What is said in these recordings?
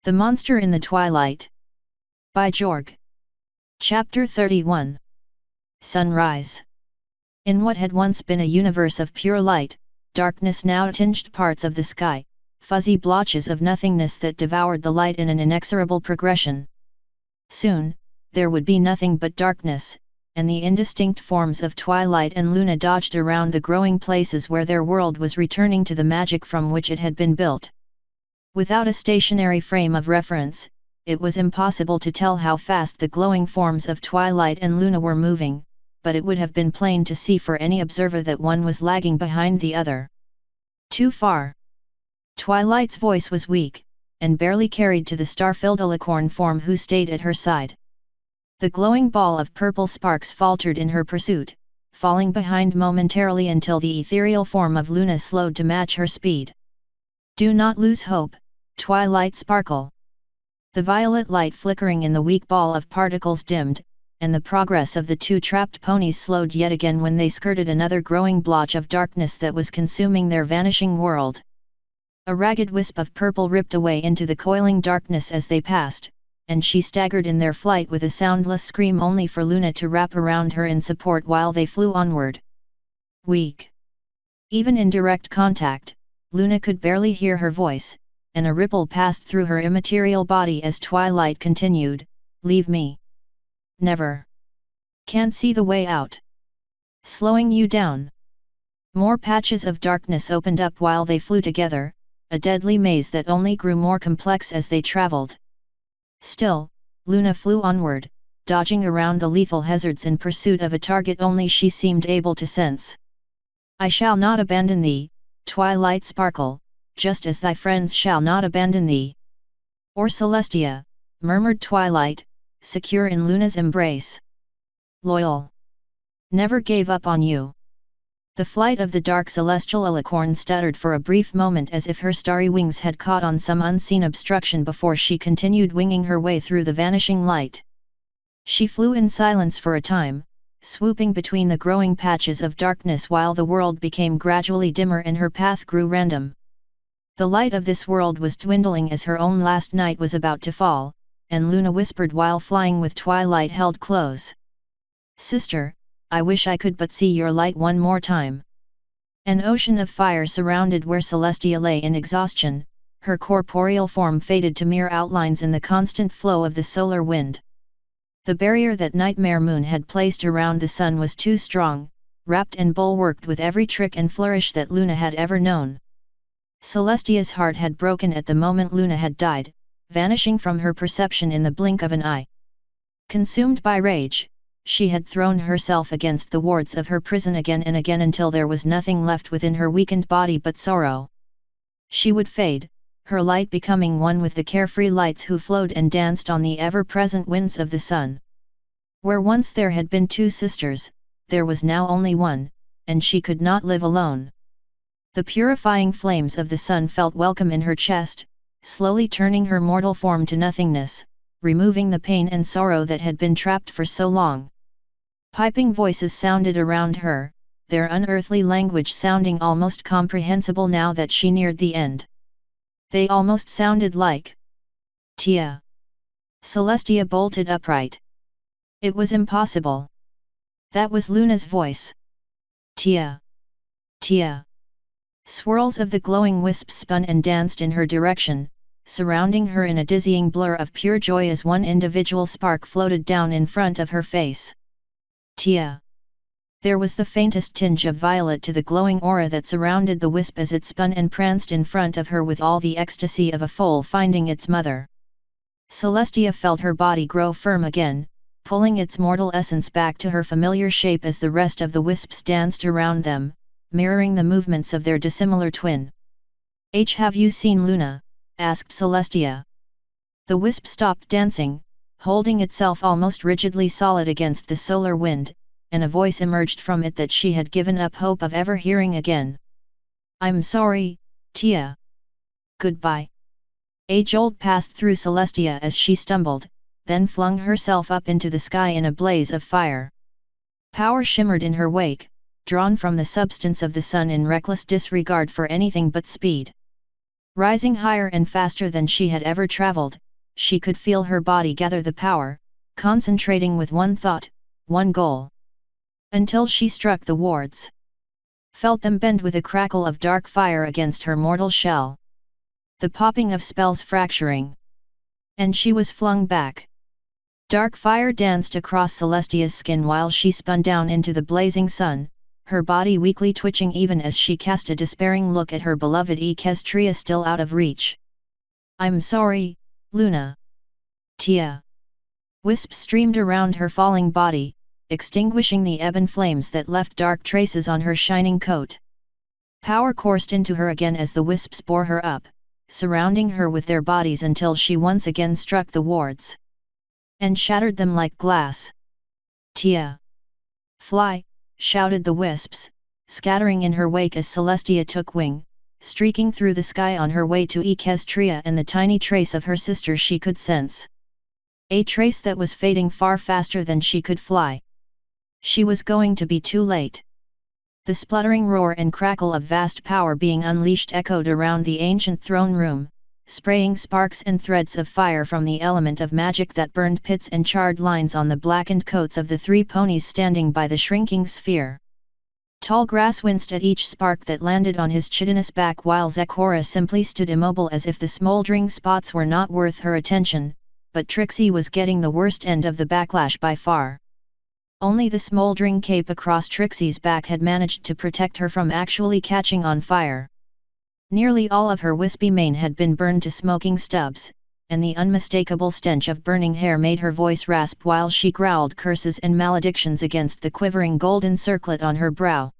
The Monster in the Twilight. By Jorg. Chapter 31. Sunrise. In what had once been a universe of pure light, darkness now tinged parts of the sky, fuzzy blotches of nothingness that devoured the light in an inexorable progression. Soon, there would be nothing but darkness, and the indistinct forms of Twilight and Luna dodged around the growing places where their world was returning to the magic from which it had been built. Without a stationary frame of reference, it was impossible to tell how fast the glowing forms of Twilight and Luna were moving, but it would have been plain to see for any observer that one was lagging behind the other. Too far. Twilight's voice was weak, and barely carried to the star-filled alicorn form who stayed at her side. The glowing ball of purple sparks faltered in her pursuit, falling behind momentarily until the ethereal form of Luna slowed to match her speed. Do not lose hope, Twilight sparkle. The violet light flickering in the weak ball of particles dimmed, and the progress of the two trapped ponies slowed yet again when they skirted another growing blotch of darkness that was consuming their vanishing world. A ragged wisp of purple ripped away into the coiling darkness as they passed, and she staggered in their flight with a soundless scream only for Luna to wrap around her in support while they flew onward. Weak. Even in direct contact, Luna could barely hear her voice, and a ripple passed through her immaterial body as Twilight continued, "Leave me. Never. Can't see the way out. Slowing you down." More patches of darkness opened up while they flew together, a deadly maze that only grew more complex as they traveled. Still, Luna flew onward, dodging around the lethal hazards in pursuit of a target only she seemed able to sense. "I shall not abandon thee, Twilight sparkle, just as thy friends shall not abandon thee." "Or Celestia," murmured Twilight, secure in Luna's embrace. "Loyal. Never gave up on you." The flight of the dark celestial alicorn stuttered for a brief moment as if her starry wings had caught on some unseen obstruction before she continued winging her way through the vanishing light. She flew in silence for a time, swooping between the growing patches of darkness while the world became gradually dimmer and her path grew random. The light of this world was dwindling as her own last night was about to fall, and Luna whispered while flying with Twilight held close. "Sister, I wish I could but see your light one more time." An ocean of fire surrounded where Celestia lay in exhaustion, her corporeal form faded to mere outlines in the constant flow of the solar wind. The barrier that Nightmare Moon had placed around the sun was too strong, wrapped and bulwarked with every trick and flourish that Luna had ever known. Celestia's heart had broken at the moment Luna had died, vanishing from her perception in the blink of an eye. Consumed by rage, she had thrown herself against the wards of her prison again and again until there was nothing left within her weakened body but sorrow. She would fade, her light becoming one with the carefree lights who flowed and danced on the ever-present winds of the sun. Where once there had been two sisters, there was now only one, and she could not live alone. The purifying flames of the sun felt welcome in her chest, slowly turning her mortal form to nothingness, removing the pain and sorrow that had been trapped for so long. Piping voices sounded around her, their unearthly language sounding almost comprehensible now that she neared the end. They almost sounded like Tia. Celestia bolted upright. It was impossible. That was Luna's voice. Tia. Tia. Swirls of the glowing wisp spun and danced in her direction, surrounding her in a dizzying blur of pure joy as one individual spark floated down in front of her face. Tia. There was the faintest tinge of violet to the glowing aura that surrounded the wisp as it spun and pranced in front of her with all the ecstasy of a foal finding its mother. Celestia felt her body grow firm again, pulling its mortal essence back to her familiar shape as the rest of the wisps danced around them, mirroring the movements of their dissimilar twin. Have you seen Luna?" asked Celestia. The wisp stopped dancing, holding itself almost rigidly solid against the solar wind, and a voice emerged from it that she had given up hope of ever hearing again. "I'm sorry, Tia. Goodbye." A jolt passed through Celestia as she stumbled, then flung herself up into the sky in a blaze of fire. Power shimmered in her wake, drawn from the substance of the sun in reckless disregard for anything but speed. Rising higher and faster than she had ever traveled, she could feel her body gather the power, concentrating with one thought, one goal. Until she struck the wards. Felt them bend with a crackle of dark fire against her mortal shell. The popping of spells fracturing. And she was flung back. Dark fire danced across Celestia's skin while she spun down into the blazing sun, her body weakly twitching even as she cast a despairing look at her beloved Equestria still out of reach. "I'm sorry, Luna." Tia. Wisps streamed around her falling body, extinguishing the ebon flames that left dark traces on her shining coat. Power coursed into her again as the wisps bore her up, surrounding her with their bodies until she once again struck the wards. And shattered them like glass. "Tia! Fly!" shouted the wisps, scattering in her wake as Celestia took wing, streaking through the sky on her way to Equestria and the tiny trace of her sister she could sense. A trace that was fading far faster than she could fly. She was going to be too late. The spluttering roar and crackle of vast power being unleashed echoed around the ancient throne room, spraying sparks and threads of fire from the element of magic that burned pits and charred lines on the blackened coats of the 3 ponies standing by the shrinking sphere. Tall grass winced at each spark that landed on his chitinous back while Zecora simply stood immobile as if the smoldering spots were not worth her attention, but Trixie was getting the worst end of the backlash by far. Only the smoldering cape across Trixie's back had managed to protect her from actually catching on fire. Nearly all of her wispy mane had been burned to smoking stubs, and the unmistakable stench of burning hair made her voice rasp while she growled curses and maledictions against the quivering golden circlet on her brow.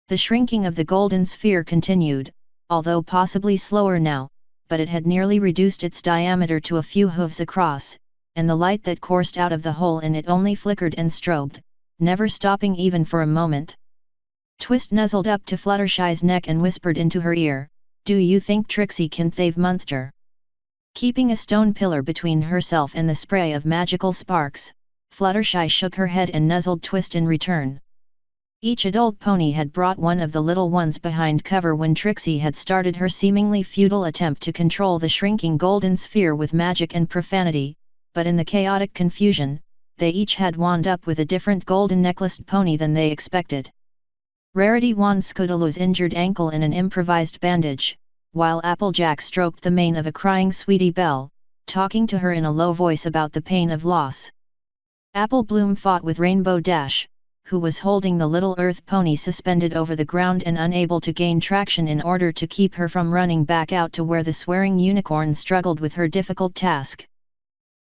The shrinking of the golden sphere continued, although possibly slower now, but it had nearly reduced its diameter to a few hooves across, and the light that coursed out of the hole in it only flickered and strobed, never stopping even for a moment. Twist nuzzled up to Fluttershy's neck and whispered into her ear, "Do you think Trixie can thave Munther?" Keeping a stone pillar between herself and the spray of magical sparks, Fluttershy shook her head and nuzzled Twist in return. Each adult pony had brought one of the little ones behind cover when Trixie had started her seemingly futile attempt to control the shrinking golden sphere with magic and profanity, but in the chaotic confusion, they each had wound up with a different golden necklaced pony than they expected. Rarity wound Scootaloo's injured ankle in an improvised bandage, while Applejack stroked the mane of a crying Sweetie Belle, talking to her in a low voice about the pain of loss. Apple Bloom fought with Rainbow Dash, who was holding the little earth pony suspended over the ground and unable to gain traction in order to keep her from running back out to where the swearing unicorn struggled with her difficult task.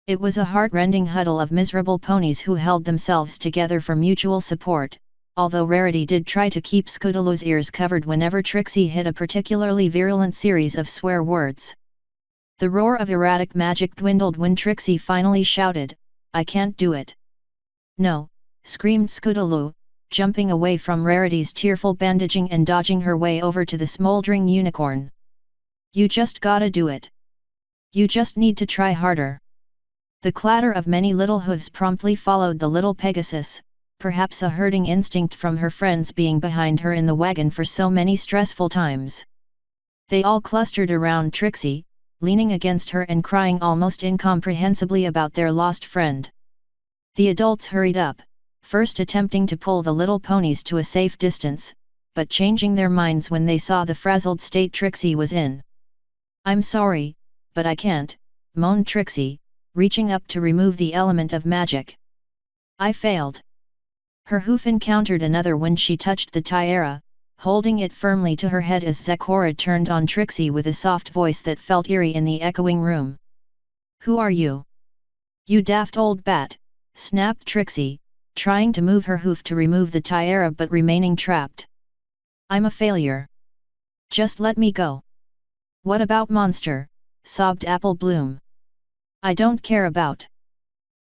It was a heart-rending huddle of miserable ponies who held themselves together for mutual support, although Rarity did try to keep Scootaloo's ears covered whenever Trixie hit a particularly virulent series of swear words. The roar of erratic magic dwindled when Trixie finally shouted, "I can't do it." "No," screamed Scootaloo, jumping away from Rarity's tearful bandaging and dodging her way over to the smoldering unicorn. "You just gotta do it. You just need to try harder." The clatter of many little hooves promptly followed the little Pegasus, perhaps a herding instinct from her friends being behind her in the wagon for so many stressful times. They all clustered around Trixie, leaning against her and crying almost incomprehensibly about their lost friend. The adults hurried up, first attempting to pull the little ponies to a safe distance, but changing their minds when they saw the frazzled state Trixie was in. "I'm sorry, but I can't," moaned Trixie, reaching up to remove the element of magic. "I failed." Her hoof encountered another when she touched the tiara, holding it firmly to her head as Zecora turned on Trixie with a soft voice that felt eerie in the echoing room. "Who are you?" "You daft old bat," snapped Trixie, trying to move her hoof to remove the tiara but remaining trapped. "I'm a failure. Just let me go." "What about Monster?" sobbed Apple Bloom. "I don't care about."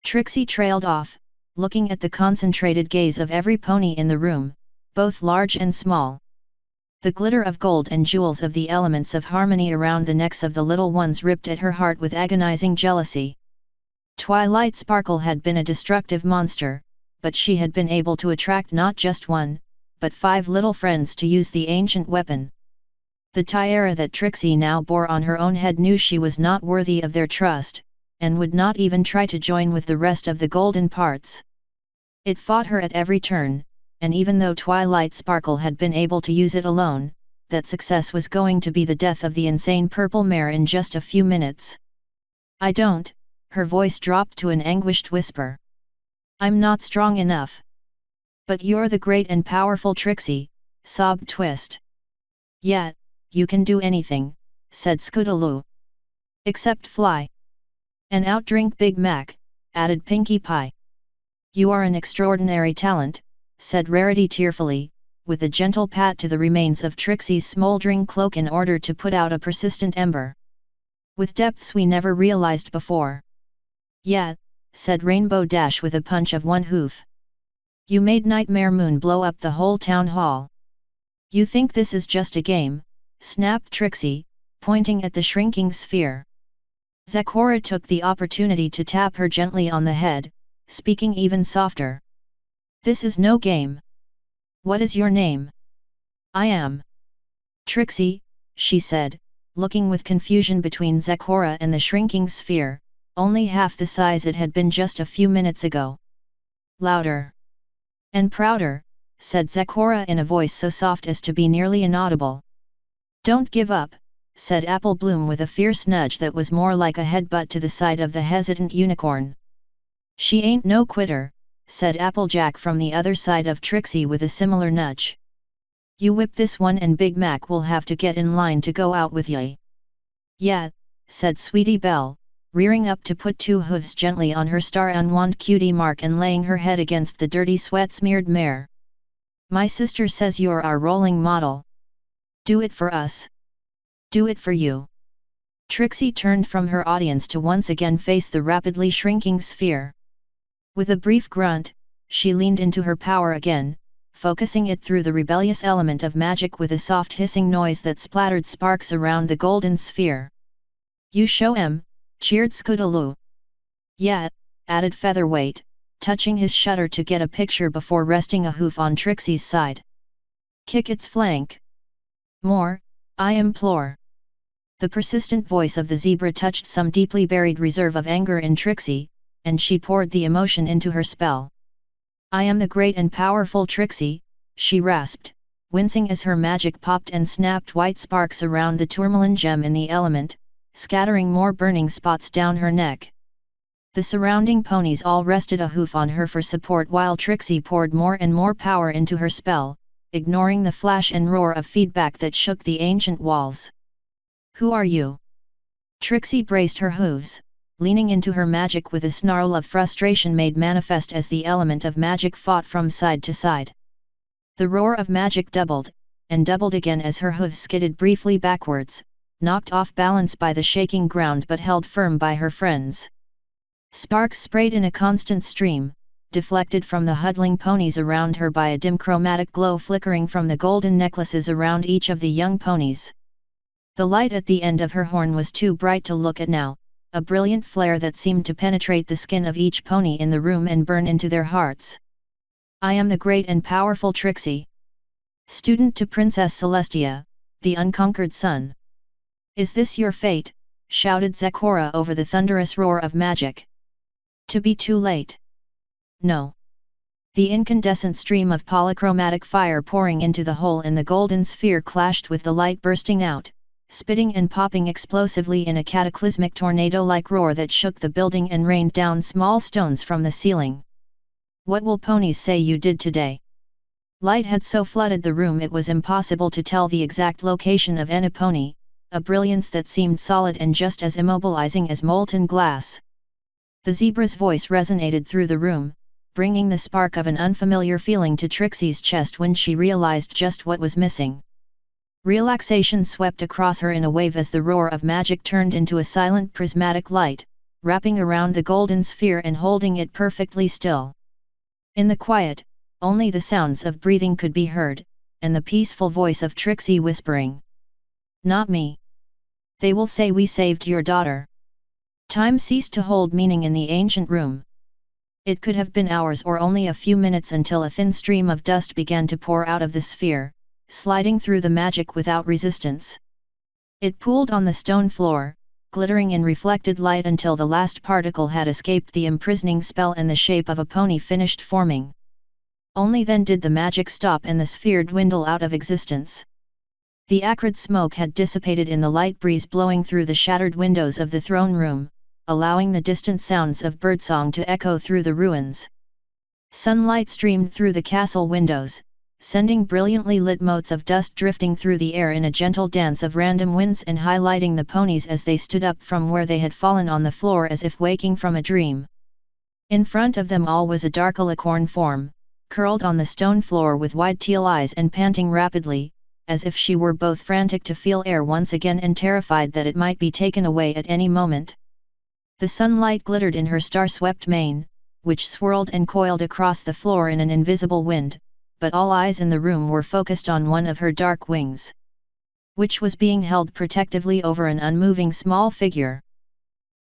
Trixie trailed off, looking at the concentrated gaze of every pony in the room, both large and small. The glitter of gold and jewels of the elements of harmony around the necks of the little ones ripped at her heart with agonizing jealousy. Twilight Sparkle had been a destructive monster, but she had been able to attract not just one, but 5 little friends to use the ancient weapon. The tiara that Trixie now bore on her own head knew she was not worthy of their trust, and would not even try to join with the rest of the golden parts. It fought her at every turn, and even though Twilight Sparkle had been able to use it alone, that success was going to be the death of the insane purple mare in just a few minutes. I don't, her voice dropped to an anguished whisper. I'm not strong enough. But you're the great and powerful Trixie, sobbed Twist. Yet, you can do anything, said Scootaloo. Except fly. And outdrink Big Mac, added Pinkie Pie. You are an extraordinary talent, said Rarity tearfully, with a gentle pat to the remains of Trixie's smoldering cloak in order to put out a persistent ember. With depths we never realized before. Yeah, said Rainbow Dash with a punch of one hoof. You made Nightmare Moon blow up the whole town hall. You think this is just a game, snapped Trixie, pointing at the shrinking sphere. Zecora took the opportunity to tap her gently on the head, speaking even softer. This is no game. What is your name? I am Trixie, she said, looking with confusion between Zecora and the shrinking sphere, only half the size it had been just a few minutes ago. Louder. And prouder, said Zecora in a voice so soft as to be nearly inaudible. Don't give up, said Apple Bloom with a fierce nudge that was more like a headbutt to the side of the hesitant unicorn. She ain't no quitter, said Applejack from the other side of Trixie with a similar nudge. You whip this one and Big Mac will have to get in line to go out with ye. Yeah, said Sweetie Belle, rearing up to put two hooves gently on her star-unwand cutie mark and laying her head against the dirty sweat-smeared mare. My sister says you're our rolling model. Do it for us. Do it for you. Trixie turned from her audience to once again face the rapidly shrinking sphere. With a brief grunt, she leaned into her power again, focusing it through the rebellious element of magic with a soft hissing noise that splattered sparks around the golden sphere. You show 'em, cheered Scootaloo. Yeah, added Featherweight, touching his shutter to get a picture before resting a hoof on Trixie's side. Kick its flank. More, I implore. The persistent voice of the zebra touched some deeply buried reserve of anger in Trixie, and she poured the emotion into her spell. I am the great and powerful Trixie, she rasped, wincing as her magic popped and snapped white sparks around the tourmaline gem in the element, scattering more burning spots down her neck. The surrounding ponies all rested a hoof on her for support while Trixie poured more and more power into her spell, ignoring the flash and roar of feedback that shook the ancient walls. Who are you? Trixie braced her hooves, leaning into her magic with a snarl of frustration made manifest as the element of magic fought from side to side. The roar of magic doubled, and doubled again as her hooves skidded briefly backwards, knocked off balance by the shaking ground but held firm by her friends. Sparks sprayed in a constant stream, deflected from the huddling ponies around her by a dim chromatic glow flickering from the golden necklaces around each of the young ponies. The light at the end of her horn was too bright to look at now, a brilliant flare that seemed to penetrate the skin of each pony in the room and burn into their hearts. I am the great and powerful Trixie. Student to Princess Celestia, the unconquered sun. Is this your fate? Shouted Zecora over the thunderous roar of magic. To be too late. No. The incandescent stream of polychromatic fire pouring into the hole in the golden sphere clashed with the light bursting out, spitting and popping explosively in a cataclysmic tornado-like roar that shook the building and rained down small stones from the ceiling. What will ponies say you did today? Light had so flooded the room it was impossible to tell the exact location of any pony, a brilliance that seemed solid and just as immobilizing as molten glass. The zebra's voice resonated through the room, bringing the spark of an unfamiliar feeling to Trixie's chest when she realized just what was missing. Relaxation swept across her in a wave as the roar of magic turned into a silent prismatic light, wrapping around the golden sphere and holding it perfectly still. In the quiet, only the sounds of breathing could be heard, and the peaceful voice of Trixie whispering. Not me. They will say we saved your daughter. Time ceased to hold meaning in the ancient room. It could have been hours or only a few minutes until a thin stream of dust began to pour out of the sphere, sliding through the magic without resistance. It pooled on the stone floor, glittering in reflected light until the last particle had escaped the imprisoning spell and the shape of a pony finished forming. Only then did the magic stop and the sphere dwindle out of existence. The acrid smoke had dissipated in the light breeze blowing through the shattered windows of the throne room, allowing the distant sounds of birdsong to echo through the ruins. Sunlight streamed through the castle windows, sending brilliantly lit motes of dust drifting through the air in a gentle dance of random winds and highlighting the ponies as they stood up from where they had fallen on the floor as if waking from a dream. In front of them all was a dark alicorn form, curled on the stone floor with wide teal eyes and panting rapidly, as if she were both frantic to feel air once again and terrified that it might be taken away at any moment. The sunlight glittered in her star-swept mane, which swirled and coiled across the floor in an invisible wind, but all eyes in the room were focused on one of her dark wings, which was being held protectively over an unmoving small figure.